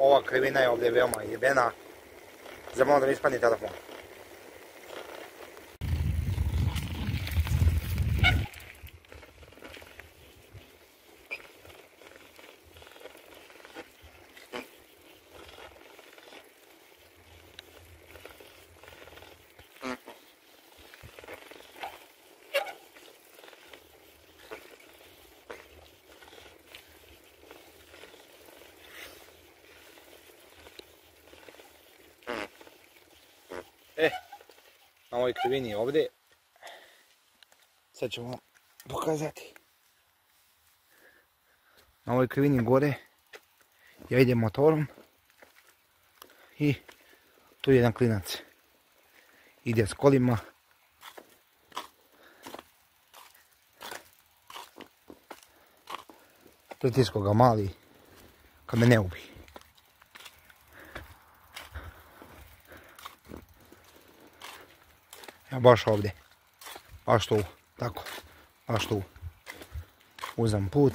ova krivina je ovdje veoma jebena. Zamalo da mi ispadne telefon. Na ovoj krivini ovdje, sad ću vam pokazati. Na ovoj krivini gore ja idem motorom i tu je jedan klinac. Ide s kolima. Pritisko ga mali kad me ne ubi. Ja baš ovdje, baš tu, tako, baš tu, uzam put.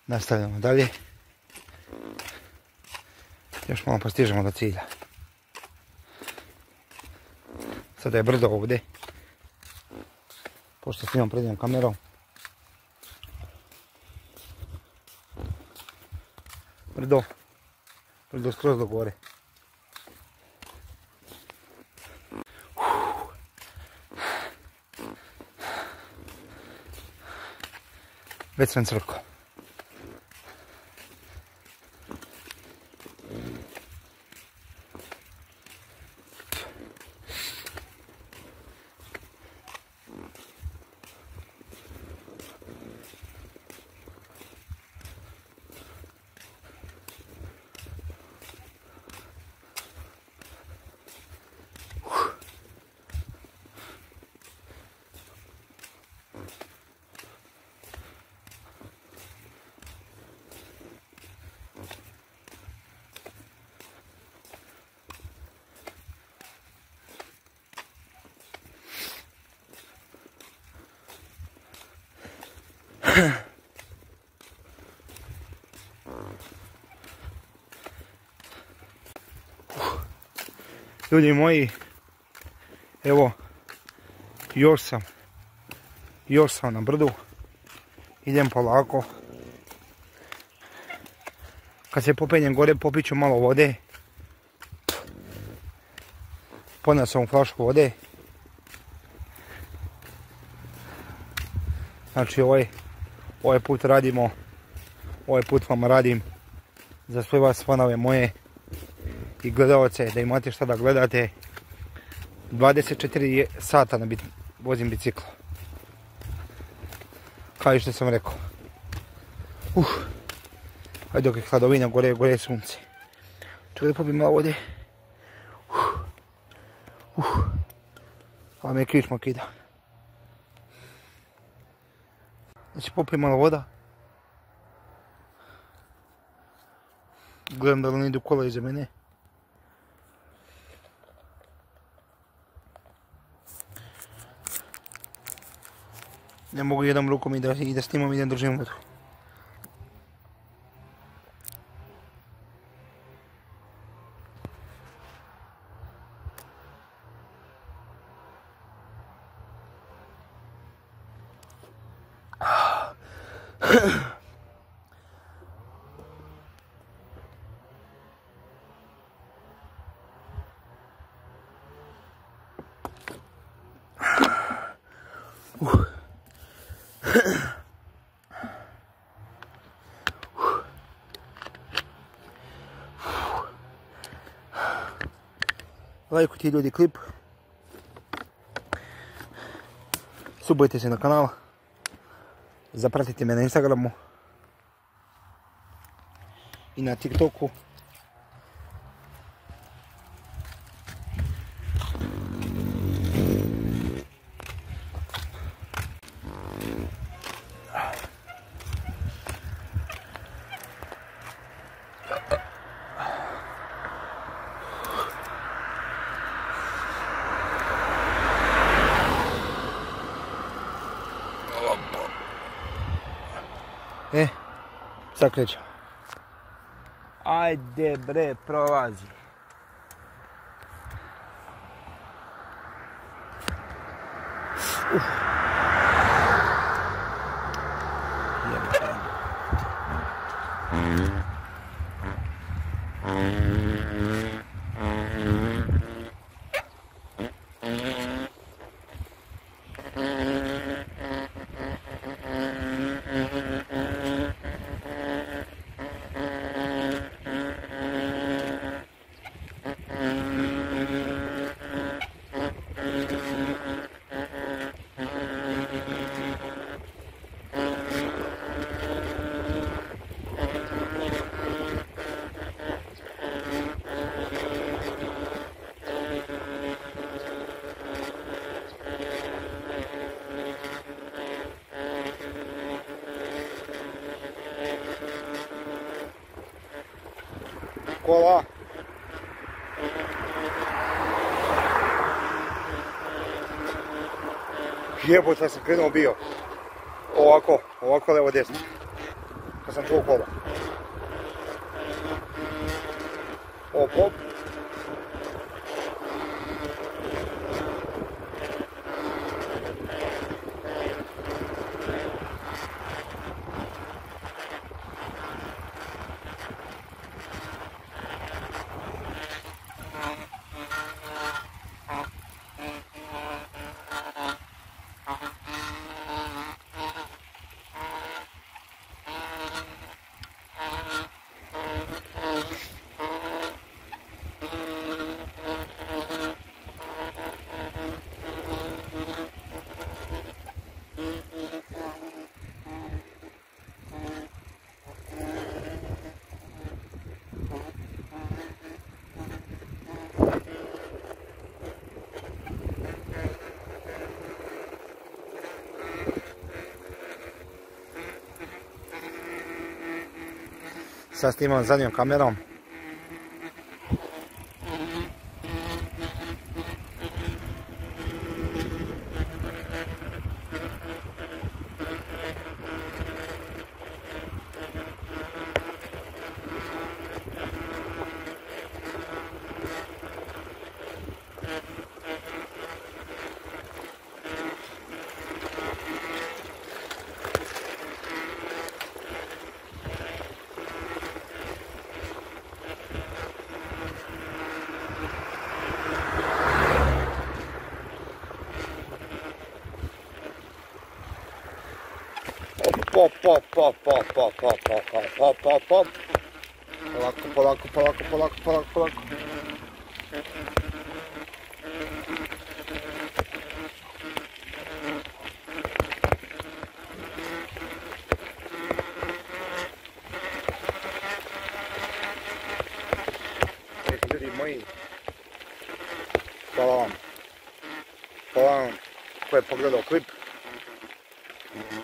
Nastavljamo dalje. Još malo postižemo do cilja. Sada je brdo ovdje, pošto snimam prednjom kamerom. Brdo skroz do gore. Već sam crko. Ljudi moji, evo, još sam na brdu, idem polako. Kad se popenjem gore, popit ću malo vode. Poneo sam flašku vode. Znači ovaj put radimo, ovaj put vam radim za sve vas fanove moje i gledalce, da imate šta da gledate. 24 sata vozim biciklo. Kao i što sam rekao. Ajde dok je hladovina, gore je sunce. Čekaj da popijem malo vode. A me krič makida. Znači popijem malo voda. Gledam da li ne idu kola iza mene. Ne mogu jednom rukom i da snimam i da držim vodu. Lajkujte ljudi klip. Subujte se na kanal. Zapratite me na Instagramu. I na TikToku. Sad krećemo. Ajde bre, prolazi. Kola. Jebote, sam krenuo bio. Ovako levo desno. Kad sam čuo kola. Op. Sad snimam zadnjom kamerom. Pop. Polako. Ljudi moji, hvala vam ko je pogledao klip.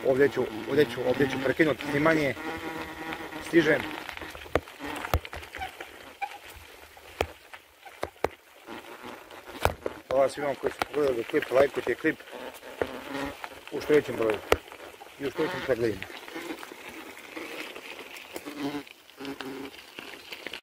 Ovdje ću prekinuti snimanje. Stižem. Hvala svima koji su pogledali klip, lajkujte klip u što većem broju i u što većem pregledima.